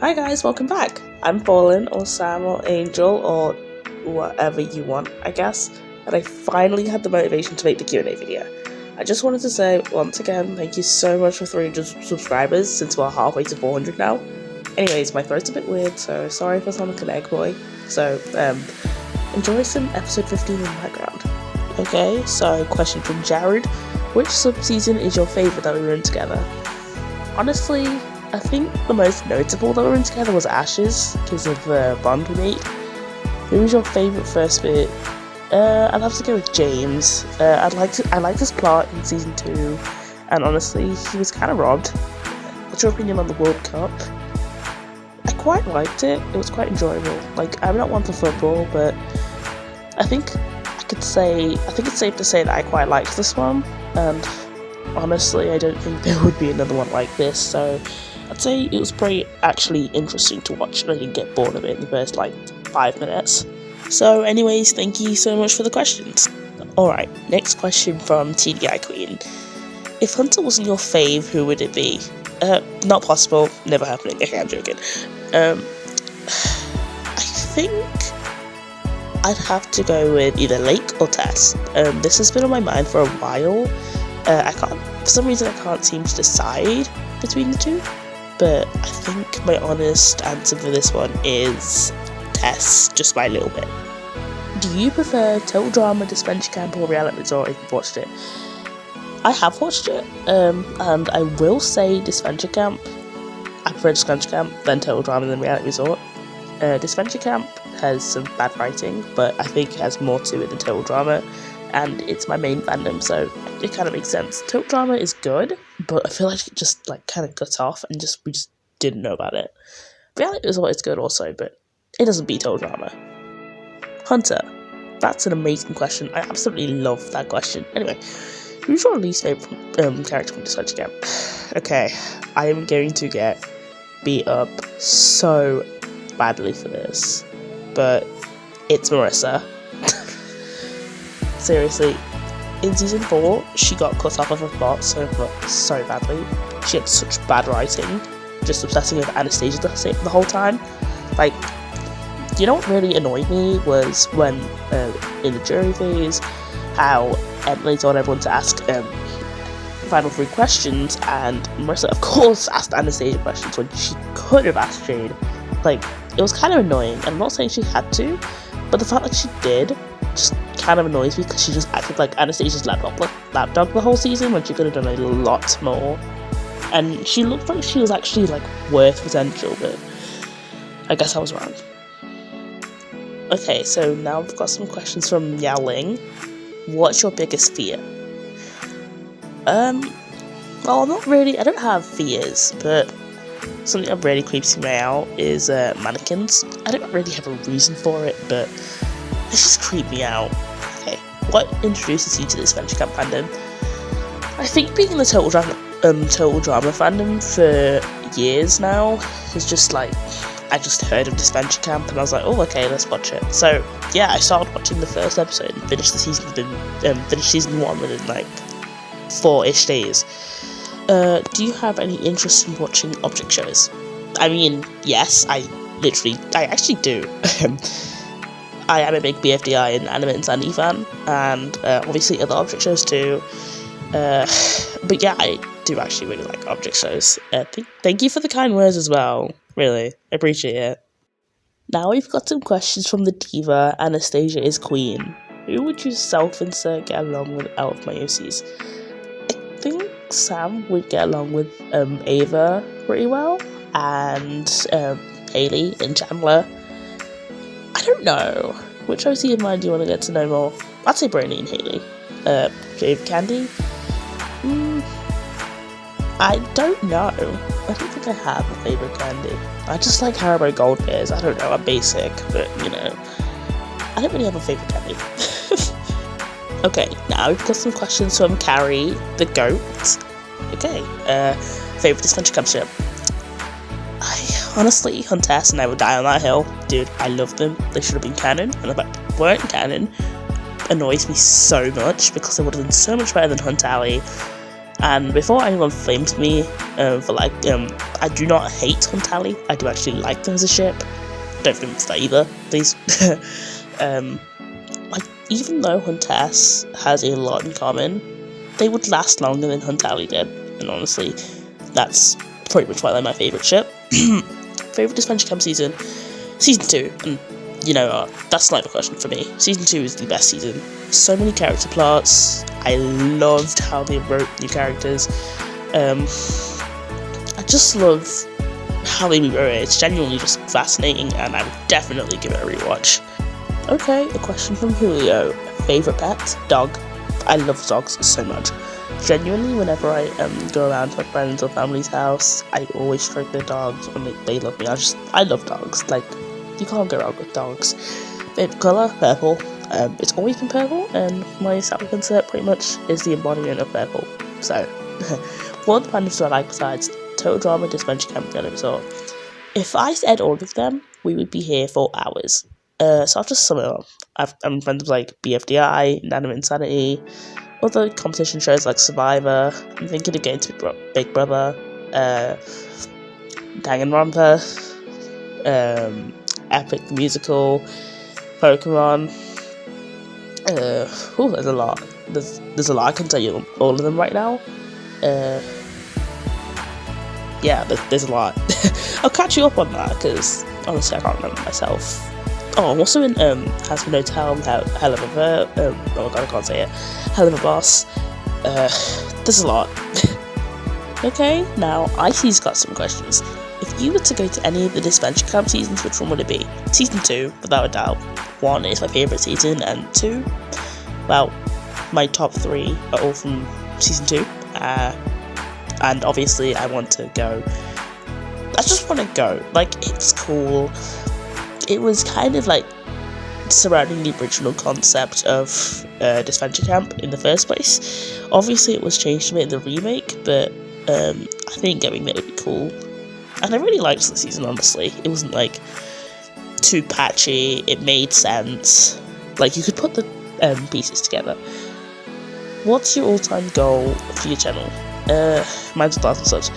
Hi guys, welcome back. I'm Fallen or Sam or Angel or whatever you want, I guess. And I finally had the motivation to make the Q&A video. I just wanted to say once again, thank you so much for 300 subscribers since we're halfway to 400 now. Anyways, my throat's a bit weird, so sorry if I sound like an egg boy. So, enjoy some episode 15 in the background. Okay, so question from Jared. Which sub-season is your favourite that we were in together? Honestly, I think the most notable that we were in together was Ashes, because of the bond we made. Who was your favourite first bit? I'd have to go with James. I liked his plot in season 2, and honestly, he was kind of robbed. What's your opinion on the World Cup? I quite liked it. It was quite enjoyable. Like, I'm not one for football, but I think it's safe to say that I quite liked this one, and honestly, I don't think there would be another one like this, so I'd say it was pretty actually interesting to watch, and I didn't get bored of it in the first 5 minutes. So anyways, thank you so much for the questions. Alright, next question from TDI Queen. If Hunter wasn't your fave, who would it be? Not possible, never happening. Okay, I'm joking. I think I'd have to go with either Lake or Tess. This has been on my mind for a while. For some reason I can't seem to decide between the two, but I think my honest answer for this one is Tess, just by a little bit. Do you prefer Total Drama, Dispenser Camp, or Reality Resort if you've watched it? I have watched it, and I will say Dispenser Camp. I prefer Dispenser Camp than Total Drama than Reality Resort. Dispenser Camp has some bad writing, but I think it has more to it than Total Drama, and it's my main fandom, so it kind of makes sense. Total Drama is good, but I feel like it just kind of cut off, and we just didn't know about it. Reality Resort is good also, but it doesn't beat Total Drama. Hunter, that's an amazing question. I absolutely love that question. Anyway, who's your least favourite character from Dispenser Camp? Okay, I am going to get beat up so badly for this, but it's Marissa. Seriously, in season 4, she got cut off of her plot so badly. She had such bad writing, just obsessing with Anastasia the whole time. Like, you know what really annoyed me was when, in the jury phase, how Emily told everyone to ask final 3 questions, and Marissa, of course, asked Anastasia questions when she could have asked Jade. Like, it was kind of annoying, and I'm not saying she had to, but the fact that she did just kind of annoys me, because she just acted like Anastasia's lapdog the whole season when she could have done a lot more. And she looked like she was actually worth potential, but I guess I was wrong. Okay, so now I've got some questions from Yowling. What's your biggest fear? Well, I don't have fears, but something that really creeps me out is mannequins. I don't really have a reason for it, but they just creep me out. Okay, what introduces you to this Dispenser Camp fandom? I think being in the Total Drama fandom for years now is just I just heard of Dispenser Camp and I was like, oh, okay, let's watch it. So yeah, I started watching the first episode and finished season 1 within 4-ish days. Do you have any interest in watching object shows? I mean, yes, I actually do. I am a big BFDI and Anime Insanity fan, and obviously other object shows too. But yeah, I do actually really like object shows. Thank you for the kind words as well. Really, I appreciate it. Now we've got some questions from the diva, Anastasia is Queen. Who would you self-insert get along with out of my OCs? I think Sam would get along with Ava pretty well, and Hayley and Chandler. I don't know. Which OC of mine do you want to get to know more? I'd say Brony and Hayley. Jade Candy? I don't know. I don't think I have a favourite candy. I just like Haribo Gold Bears. I don't know, I'm basic, but I don't really have a favourite candy. Okay, now we've got some questions from Carrie, the goat. Okay, favourite Dispenser Camp show? Honestly, Hunter and I would die on that hill. Dude, I love them. They should have been canon, and the fact they weren't canon annoys me so much, because they would have been so much better than Hunt Alley. And before anyone flames me for like, I do not hate Huntally. I do actually like them as a ship. Don't flame me for that either, please. Like, even though Huntess has a lot in common, they would last longer than Huntally did. And honestly, that's pretty much why they're my favourite ship. Favourite Adventure Camp season? Season 2. And, you know, that's not a question for me. Season 2 is the best season. So many character plots. I loved how they wrote new characters. I just love how they rewrote it. It's genuinely just fascinating, and I would definitely give it a rewatch. Okay, a question from Julio. Favourite pet? Dog. I love dogs so much. Genuinely, whenever I go around to my friends or family's house, I always stroke their dogs, and they love me. I love dogs. Like, you can't go wrong with dogs. Favourite colour? Purple. It's always been purple, and my Saturn concert pretty much is the embodiment of purple. So, what fandoms do I like besides Total Drama, Adventure Camp, and Resort? If I said all of them, we would be here for hours. So I'll just sum it up. I'm friends with like BFDI, Inanimate Insanity, other competition shows like Survivor. I'm thinking of getting to Big Brother, Danganronpa, Epic the Musical, Pokemon. There's a lot. There's a lot. I can tell you all of them right now. Yeah, there's a lot. I'll catch you up on that because honestly I can't remember myself. Oh, I'm also in Hazbin Hotel, Hell of a oh god, I can't say it. Hell of a Boss. There's a lot. Okay, now Icy's got some questions. If you were to go to any of the Adventure Camp seasons, which one would it be? Season 2, without a doubt. 1 is my favourite season, and 2, well, my top 3 are all from Season 2. And obviously I want to go. I just want to go. Like, it's cool. It was kind of like surrounding the original concept of Adventure Camp in the first place. Obviously it was changed a bit in the remake, but I think going there would be cool. And I really liked the season, honestly. It wasn't like too patchy, it made sense. Like, you could put the pieces together. What's your all-time goal for your channel? Mine's 1,000 subs.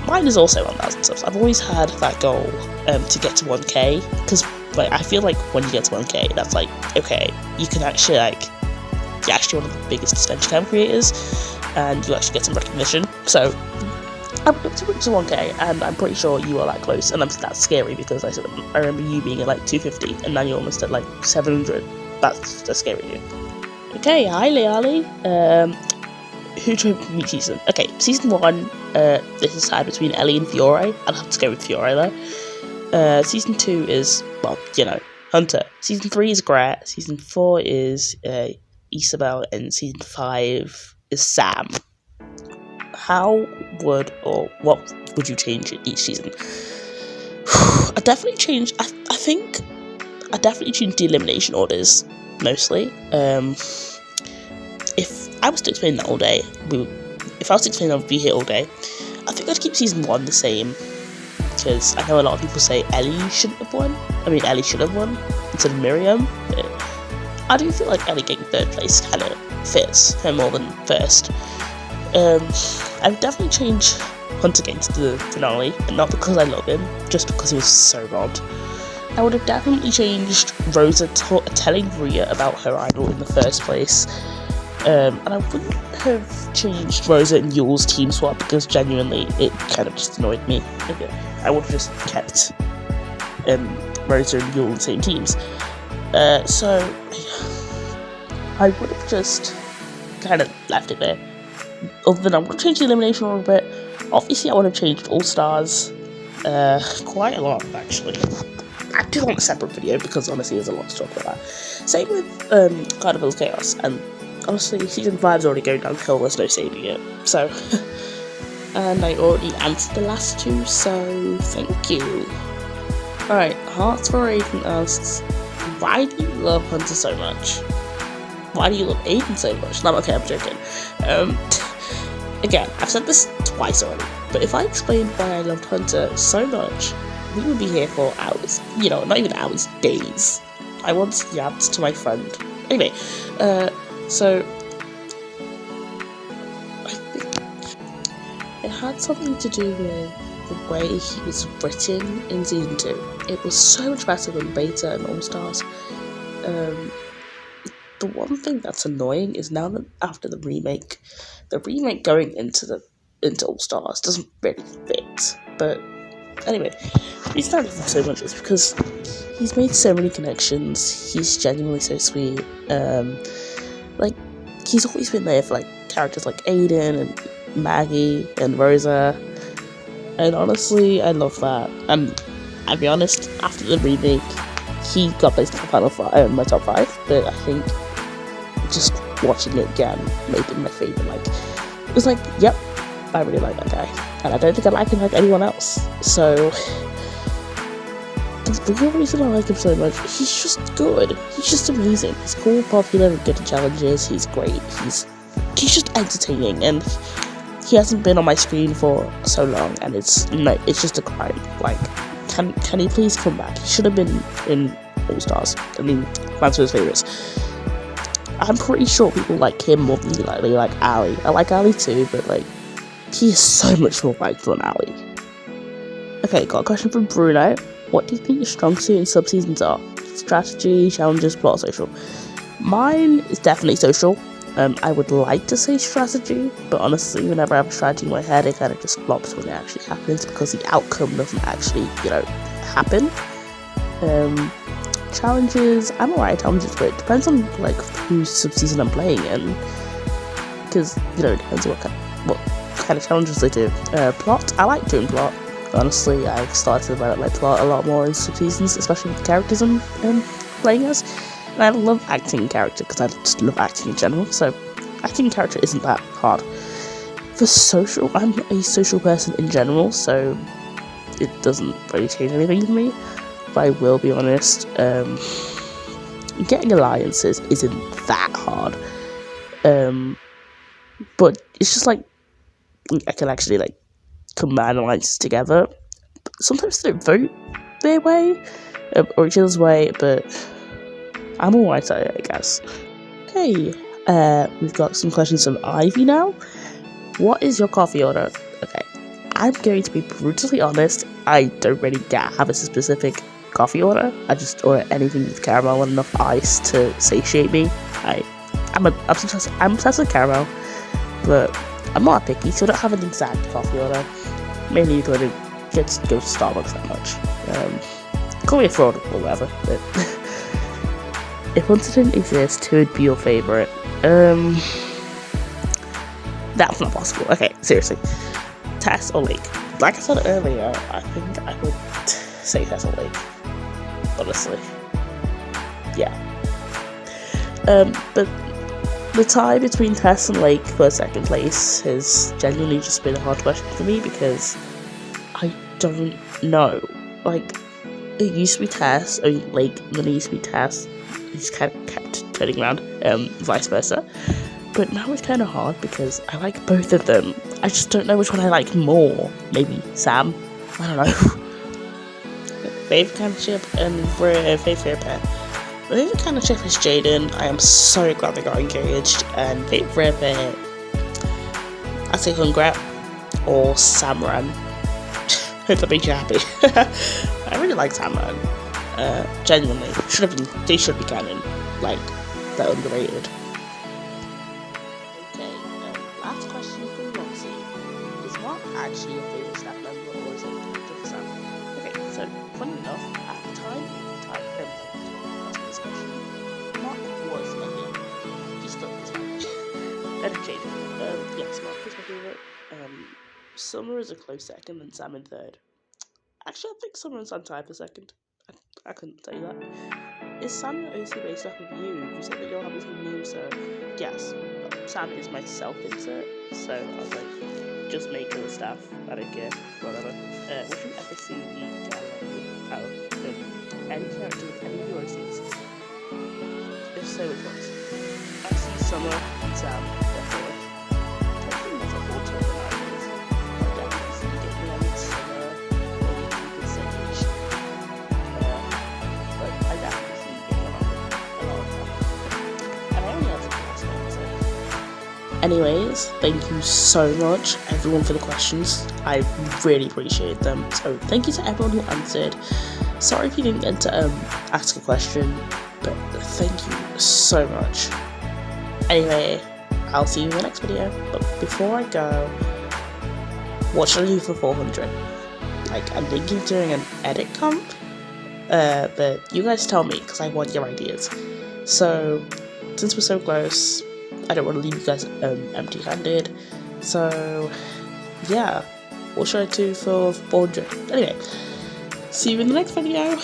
Mine is also 1,000 subs. I've always had that goal to get to 1k, because like, I feel like when you get to 1k, that's like, okay, you can actually you're actually one of the biggest Adventure Camp creators, and you actually get some recognition. So, I'm up to 1k, and I'm pretty sure you are that close, and that's scary, because I remember you being at like 250, and now you're almost at like 700. That's scary, dude. Okay, hi Leali. Who do you meet season? Okay, season 1, this is tied between Ellie and Fiore. I'd have to go with Fiore though. Season 2 is, well, you know, Hunter. Season 3 is Gret. Season 4 is Isabel, and season 5 is Sam. How would, or what would you change each season? I definitely changed, I think I definitely changed the elimination orders, mostly. If I was to explain that all day, I would be here all day. I think I'd keep season 1 the same, because I know a lot of people say Ellie shouldn't have won. I mean, Ellie should have won instead of Miriam, but I do feel like Ellie getting 3rd place kind of fits her more than first. I would definitely change Hunter getting to the finale, and not because I love him, just because he was so robbed. I would have definitely changed Rosa telling Rhea about her idol in the first place. And I wouldn't have changed Rosa and Yule's team swap, because genuinely it kind of just annoyed me. Okay. I would have just kept Rosa and Yule in the same teams. So I would have just kind of left it there. Other than I would have changed the elimination order a bit. Obviously I would have changed All Stars quite a lot, actually. I'd do on a separate video, because honestly there's a lot to talk about that. Same with Carnival's Chaos, and honestly, season 5's already going downhill, there's no saving it, so. And I already answered the last 2, so thank you. Alright, Hearts for Aiden asks, why do you love Hunter so much? Why do you love Aiden so much? No, okay, I'm joking. Again, I've said this twice already, but if I explained why I loved Hunter so much, we would be here for hours. You know, not even hours, days. I once yapped to my friend. Anyway, so I think had something to do with the way he was written in season 2. It was so much better than Beta and All Stars. The one thing that's annoying is now that after the remake going into All Stars doesn't really fit. But anyway, he's not even so much is because he's made so many connections. He's genuinely so sweet. Like he's always been there for like characters like Aiden and Maggie and Rosa. And honestly, I love that. And I'll be honest, after the remake, he got placed in my top 5. But I think just watching it again made him my favourite. Like, it was like, yep, I really like that guy. And I don't think I like him like anyone else. So, the real reason I like him so much, he's just good. He's just amazing. He's cool, popular, and good at challenges. He's great. He's just entertaining. And he hasn't been on my screen for so long, and it's just a crime. Like, can he please come back? He should have been in All Stars. I mean, that's his favourites. I'm pretty sure people like him more than they like Ali. I like Ali too, but like, he is so much more liked than Ali. Okay, got a question from Bruno. What do you think your strong suit in sub-seasons are? Strategy, challenges, plot, social? Mine is definitely social. I would like to say strategy, but honestly, whenever I have a strategy in my head, it kind of just flops when it actually happens because the outcome doesn't actually, happen. Challenges, I'm alright at challenges, but it depends on like whose sub-season I'm playing in, because it depends on what kind of challenges they do. Plot, I like doing plot. Honestly, I've started to develop my plot a lot more in sub-seasons, especially with the characters I'm playing as. And I love acting character because I just love acting in general, so acting character isn't that hard. For social, I'm a social person in general, so it doesn't really change anything for me. But I will be honest, getting alliances isn't that hard. But it's just like, I can actually like combine alliances together. Sometimes they don't vote their way, or each other's way, but I'm alright at it, I guess. Okay, we've got some questions from Ivy now. What is your coffee order? Okay, I'm going to be brutally honest, I don't really have a specific coffee order. I just order anything with caramel and enough ice to satiate me. I'm obsessed with caramel, but I'm not picky, so I don't have an exact coffee order. Mainly because I don't get to go to Starbucks that much. Call me a fraud or whatever, but if one didn't exist, who would be your favourite? That's not possible. Okay, seriously. Tess or Lake? Like I said earlier, I think I would say Tess or Lake. Honestly. Yeah. But the tie between Tess and Lake for second place has genuinely just been a hard question for me because I don't know. Like, it used to be Tess, Lake, and then it used to be Tess. It just kind of kept turning around, vice versa. But now it's kind of hard because I like both of them. I just don't know which one I like more. Maybe Sam? I don't know. Favourite kind of chip and favourite pair. My favourite kind of chip is Jaden. I am so glad they got engaged. And favourite pair, I'd say Hungrat or Samran. Hope that makes you happy. I really like Samran. Genuinely, they should be canon. Like, they're underrated. Okay, last question from Roxy. Is Mark actually your favourite staff member or is it character for Sam? Okay, so funny enough, at the time asking this question, Mark was my favourite. He still is my Let it change. Yes, Mark is my favourite. Summer is a close second and Sam in third. Actually, I think Summer and Sam tied for second. I couldn't tell you that. Is Sam your OC based off of you? You said that you're having some new, so yes. Sam is my self-insert, so I was like, just make her the staff. I don't care, whatever. Would you ever see the gala any character with any of your OCs? If so, which ones? I see Summer and Sam, definitely. I think that's a whole tour of ideas. I definitely see getting on with Summer, or you could say Ish. But I definitely see getting on with a lot of them. And I only have some last ones, so. Anyways, thank you so much, everyone, for the questions. I really appreciate them. So thank you to everyone who answered. Sorry if you didn't get to ask a question, but thank you so much. Anyway, I'll see you in the next video. But before I go, what should I do for 400? Like, I'm thinking of doing an edit comp, but you guys tell me, because I want your ideas. So, since we're so close, I don't want to leave you guys empty-handed. So, yeah, what should I do for 400? Anyway, see you in the next video.